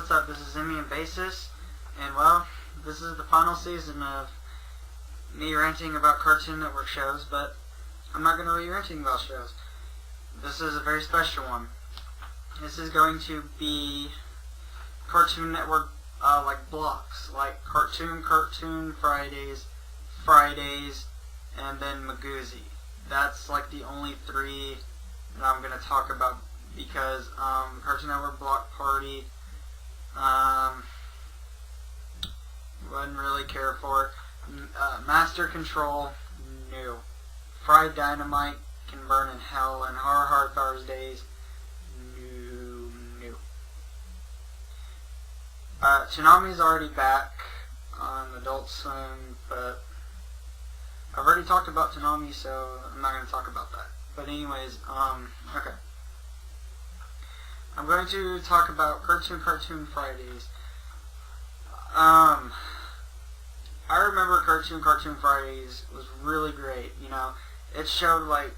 what's up? This is Zimian Basis, and well, this is the final season of me ranting about Cartoon Network shows, but I'm not going to be ranting about shows. This is a very special one. This is going to be Cartoon Network, like blocks, like Cartoon, Fridays, and then Magoozy. That's like the only three that I'm going to talk about because Cartoon Network Block Party, wouldn't really care for it. Master Control, no. Fried Dynamite, Can Burn in Hell, and Hard Thursdays, no. Toonami's already back on Adult Swim, but I've already talked about Toonami, so I'm not going to talk about that. But anyways, okay. I'm going to talk about Cartoon Fridays. I remember Cartoon Fridays was really great, you know. It showed, like,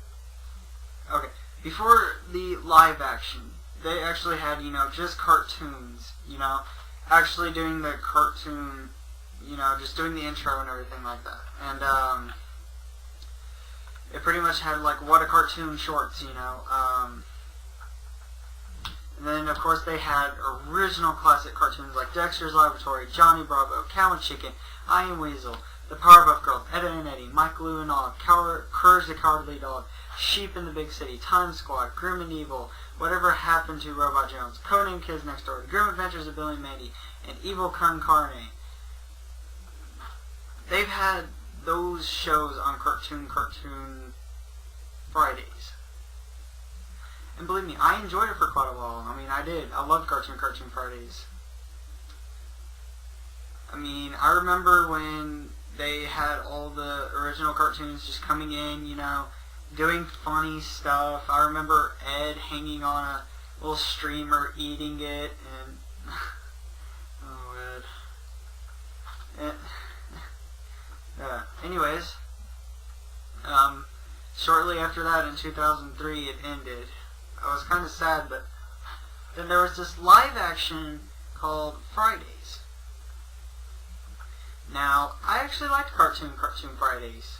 okay, before the live action, they actually had, you know, just cartoons, you know, actually doing the cartoon, you know, just doing the intro and everything like that. And, it pretty much had, like, what a cartoon shorts, you know, and then, of course, they had original classic cartoons like Dexter's Laboratory, Johnny Bravo, Cow and Chicken, I Am Weasel, The Powerpuff Girls, Ed and Eddie, Mike, Lou and Og, Courage the Cowardly Dog, Sheep in the Big City, Time Squad, Grim and Evil, Whatever Happened to Robot Jones, Codename Kids Next Door, The Grim Adventures of Billy and Mandy, and Evil Con Carne. They've had those shows on Cartoon Fridays. And believe me, I enjoyed it for quite a while. I mean, I did. I loved Cartoon Fridays. I mean, I remember when they had all the original cartoons just coming in, you know, doing funny stuff. I remember Ed hanging on a little streamer, eating it, and oh, Ed. Anyways, shortly after that, in 2003, it ended. I was kind of sad, but then there was this live action called Fridays. Now, I actually liked Cartoon Fridays.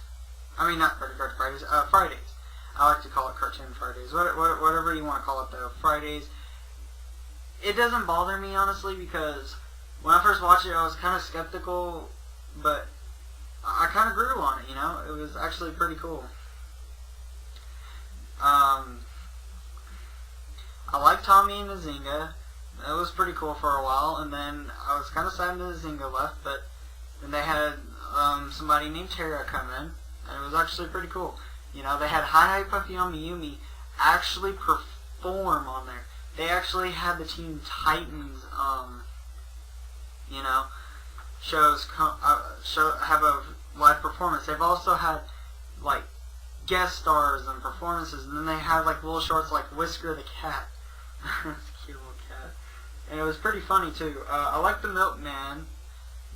I mean, not Cartoon Fridays, Fridays. I like to call it Cartoon Fridays. Whatever you want to call it, though. Fridays. It doesn't bother me, honestly, because when I first watched it, I was kind of skeptical, but I kind of grew on it, you know? It was actually pretty cool. I liked Tommy and Nzinga. That was pretty cool for a while, and then I was kind of sad that Nzinga left, but then they had somebody named Tara come in, and it was actually pretty cool. You know, they had Hi Puffy Yumi actually perform on there. They actually had the Teen Titans, you know, have a live performance. They've also had, like, guest stars and performances, and then they had, like, little shorts like Whisker the Cat. That's a cute little cat. And it was pretty funny, too. I liked the Milkman,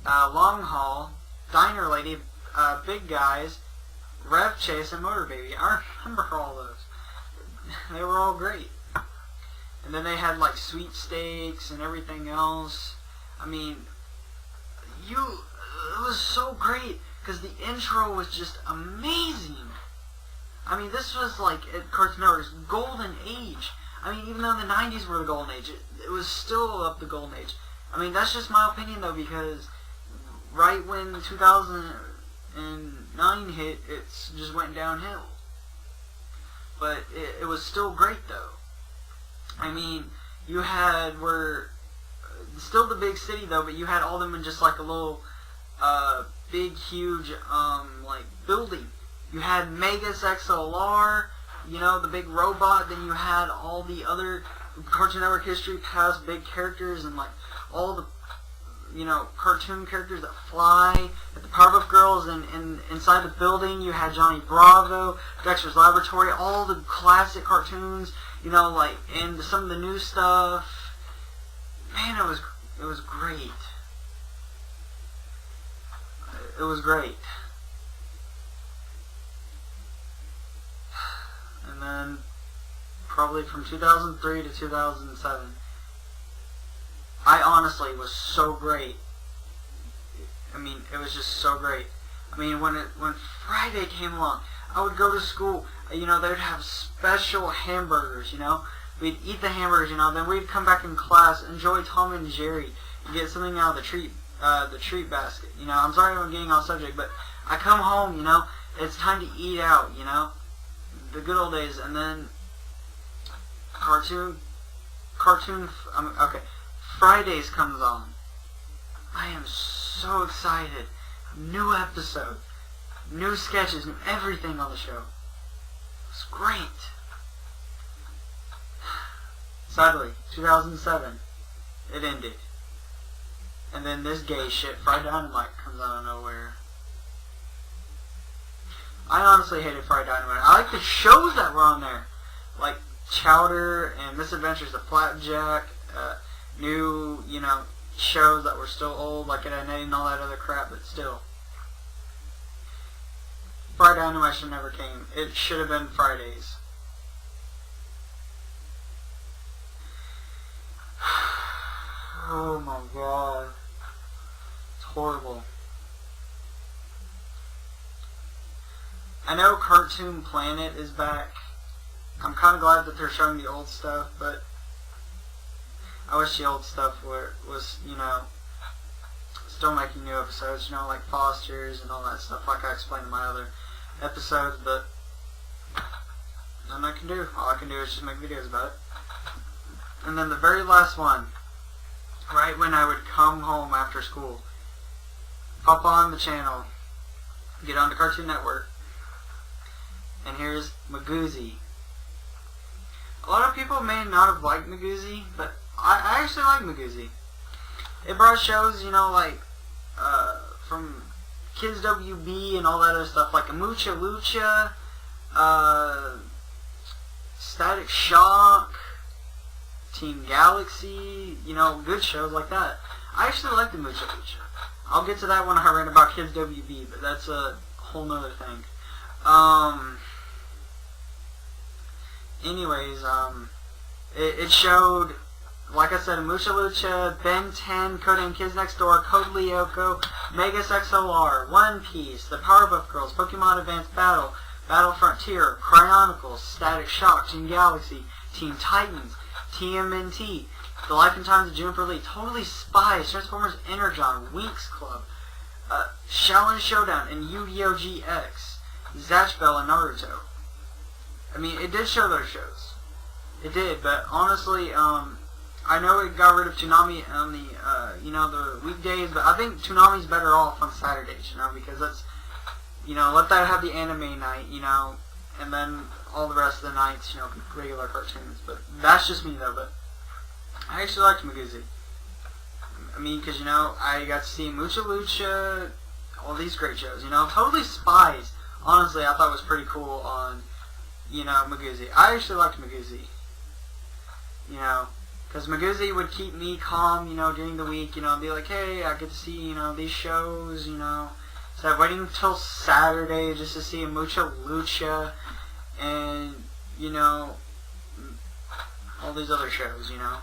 Long Haul, Diner Lady, Big Guys, Rev Chase, and Motor Baby. I remember all those. They were all great. And then they had, like, sweepstakes and everything else. I mean, it was so great, because the intro was just amazing. I mean, this was like at Cartoon Network's golden age. I mean, even though the 90s were the golden age, it was still of the golden age. I mean, that's just my opinion, though, because right when 2009 hit, it just went downhill. But it was still great, though. I mean, you had, still the big city, though, but you had all of them in just like a little, big, huge, like, building. You had Megas XLR, you know, the big robot. Then you had all the other Cartoon Network history past big characters and, like, all the, you know, cartoon characters that fly. At the Powerpuff Girls and inside the building, you had Johnny Bravo, Dexter's Laboratory, all the classic cartoons, you know, like, and some of the new stuff. Man, it was great. It was great. And then, probably from 2003 to 2007, I honestly was so great. I mean, it was just so great. I mean, when Friday came along, I would go to school. You know, they would have special hamburgers. You know, we'd eat the hamburgers. You know, then we'd come back in class, enjoy Tom and Jerry, and get something out of the treat basket. You know, I'm sorry I'm getting off subject, but I come home. You know, it's time to eat out. You know, the good old days, and then okay, Fridays comes on. I am so excited. New episode, new sketches, new everything on the show. It's great. Sadly, 2007, it ended. And then this gay shit, Friday Dynamite, comes out of nowhere. I honestly hated Friday Dynamite. I like the shows that were on there. Like Chowder and Misadventures of Flapjack, new, you know, shows that were still old, like Ed, Edd n Eddy and all that other crap, but still. Friday Animation never came. It should have been Fridays. Oh my god. It's horrible. I know Cartoon Planet is back. I'm kind of glad that they're showing the old stuff, but I wish the old stuff was, you know, still making new episodes, you know, like Foster's and all that stuff, like I explained in my other episodes, but nothing I can do. All I can do is just make videos about it. And then the very last one, right when I would come home after school, pop on the channel, get onto Cartoon Network, and here's Magoozy. A lot of people may not have liked Magoozy, but I actually like Magoozy. It brought shows, you know, like, from Kids WB and all that other stuff, like Mucha Lucha, Static Shock, Team Galaxy, you know, good shows like that. I actually like the Mucha Lucha. I'll get to that when I rant about Kids WB, but that's a whole nother thing. Anyways, it showed, like I said, Mucha Lucha, Ben 10, Codename Kids Next Door, Code Lyoko, Megas XLR, One Piece, The Powerpuff Girls, Pokemon Advanced Battle, Battle Frontier, Cryonicles, Static Shock, Team Galaxy, Teen Titans, TMNT, The Life and Times of Juniper Lee, Totally Spies, Transformers Energon, Winx Club, Shaolin Showdown, and Yu-Gi-Oh! GX, Zatch Bell, and Naruto. I mean, it did show those shows. It did, but honestly, I know it got rid of Toonami on the, you know, the weekdays, but I think Toonami's better off on Saturdays, you know, because that's, you know, let that have the anime night, you know, and then all the rest of the nights, you know, regular cartoons. But that's just me, though, but I actually liked Magoozy. I mean, because, you know, I got to see Mucha Lucha, all these great shows, you know. Totally Spies, honestly, I thought was pretty cool on, you know, Magoozy. I actually liked Magoozy, you know, because Magoozy would keep me calm, you know, during the week, you know, be like, hey, I get to see, you know, these shows, you know, instead of waiting until Saturday just to see a Mucha Lucha and, you know, all these other shows, you know.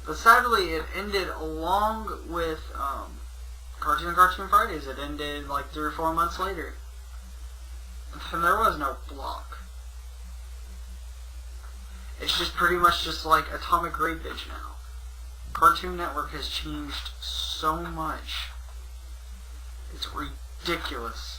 But sadly, it ended along with Cartoon Fridays. It ended like 3 or 4 months later. And there was no block. It's just pretty much just like Atomic Rapage now. Cartoon Network has changed so much. It's ridiculous.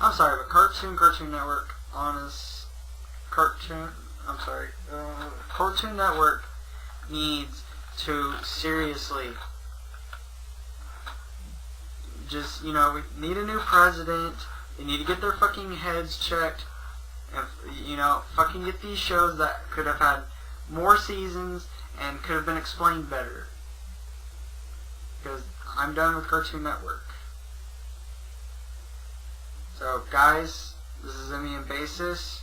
I'm sorry, but Cartoon Network, Cartoon Network needs to seriously just, you know, we need a new president. They need to get their fucking heads checked and, you know, fucking get these shows that could have had more seasons and could have been explained better. Because I'm done with Cartoon Network. So, guys, this is Emmy and Basis.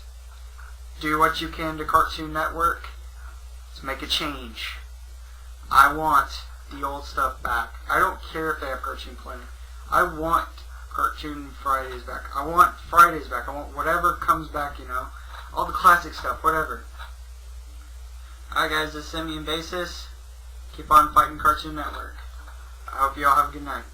Do what you can to Cartoon Network. to make a change. I want the old stuff back. I don't care if they have Cartoon Planet. I want Cartoon Fridays back. I want Fridays back. I want whatever comes back, you know. All the classic stuff, whatever. Alright guys, this is Simeon Basis. Keep on fighting Cartoon Network. I hope you all have a good night.